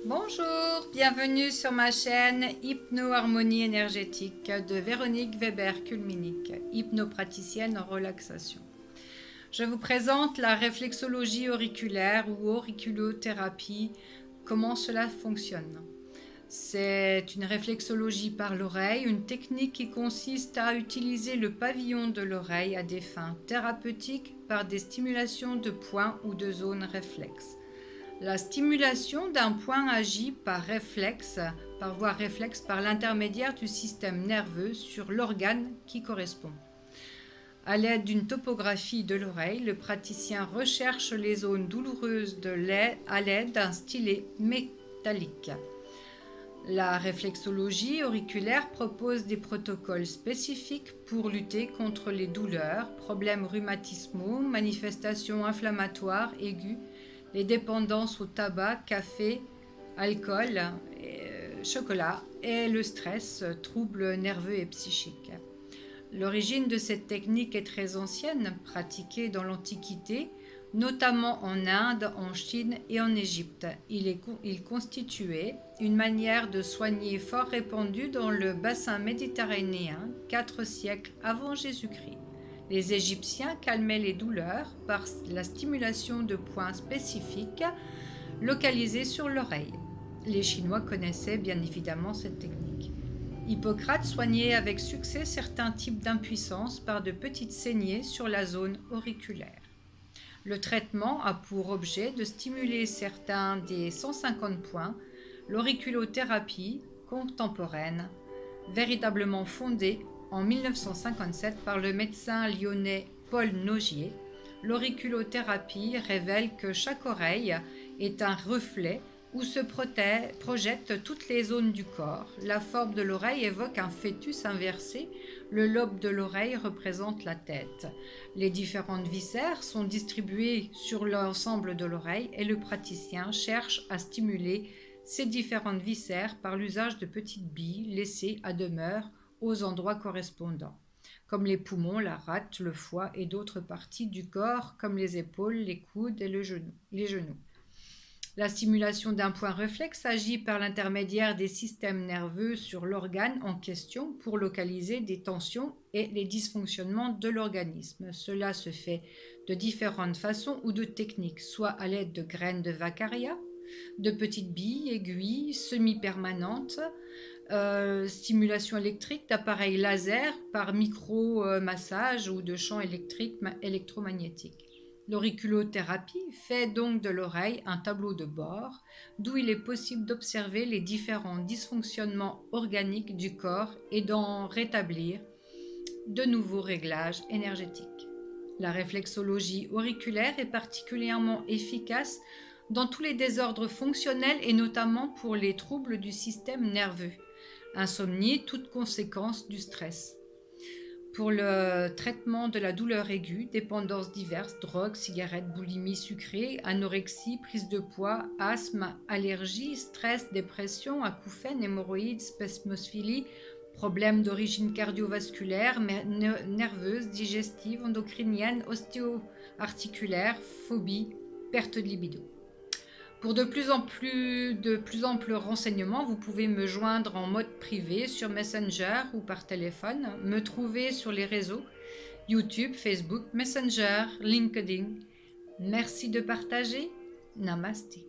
Bonjour, bienvenue sur ma chaîne Hypno-Harmonie énergétique de Véronique Weber-Kulminik, hypnopraticienne en relaxation. Je vous présente la réflexologie auriculaire ou auriculothérapie, comment cela fonctionne. C'est une réflexologie par l'oreille, une technique qui consiste à utiliser le pavillon de l'oreille à des fins thérapeutiques par des stimulations de points ou de zones réflexes. La stimulation d'un point agit par réflexe, par voie réflexe, par l'intermédiaire du système nerveux sur l'organe qui correspond. À l'aide d'une topographie de l'oreille, le praticien recherche les zones douloureuses à l'aide d'un stylet métallique. La réflexologie auriculaire propose des protocoles spécifiques pour lutter contre les douleurs, problèmes rhumatismaux, manifestations inflammatoires aiguës, les dépendances au tabac, café, alcool, chocolat et le stress, troubles nerveux et psychiques. L'origine de cette technique est très ancienne, pratiquée dans l'Antiquité, notamment en Inde, en Chine et en Égypte. Il constituait une manière de soigner fort répandue dans le bassin méditerranéen 4 siècles avant Jésus-Christ. Les Égyptiens calmaient les douleurs par la stimulation de points spécifiques localisés sur l'oreille. Les Chinois connaissaient bien évidemment cette technique. Hippocrate soignait avec succès certains types d'impuissance par de petites saignées sur la zone auriculaire. Le traitement a pour objet de stimuler certains des 150 points. L'auriculothérapie contemporaine, véritablement fondée en 1957 par le médecin lyonnais Paul Nogier, l'auriculothérapie révèle que chaque oreille est un reflet où se projettent toutes les zones du corps. La forme de l'oreille évoque un fœtus inversé, le lobe de l'oreille représente la tête. Les différentes viscères sont distribuées sur l'ensemble de l'oreille et le praticien cherche à stimuler ces différentes viscères par l'usage de petites billes laissées à demeure aux endroits correspondants, comme les poumons, la rate, le foie et d'autres parties du corps comme les épaules, les coudes et les genoux. La stimulation d'un point réflexe agit par l'intermédiaire des systèmes nerveux sur l'organe en question pour localiser des tensions et les dysfonctionnements de l'organisme. Cela se fait de différentes façons ou de techniques, soit à l'aide de graines de Vaccaria, de petites billes, aiguilles, semi-permanentes, stimulation électrique, d'appareils laser par micro-massage ou de champs électriques électromagnétiques. L'auriculothérapie fait donc de l'oreille un tableau de bord d'où il est possible d'observer les différents dysfonctionnements organiques du corps et d'en rétablir de nouveaux réglages énergétiques. La réflexologie auriculaire est particulièrement efficace dans tous les désordres fonctionnels et notamment pour les troubles du système nerveux, insomnie, toute conséquence du stress. Pour le traitement de la douleur aiguë, dépendances diverses, drogue, cigarettes, boulimie sucrée, anorexie, prise de poids, asthme, allergie, stress, dépression, acouphènes, hémorroïdes, spasmophilie, problèmes d'origine cardiovasculaire, nerveuse, digestive, endocrinienne, ostéo-articulaire, phobie, perte de libido. Pour de plus amples renseignements, vous pouvez me joindre en mode privé sur Messenger ou par téléphone, me trouver sur les réseaux YouTube, Facebook, Messenger, LinkedIn. Merci de partager. Namasté.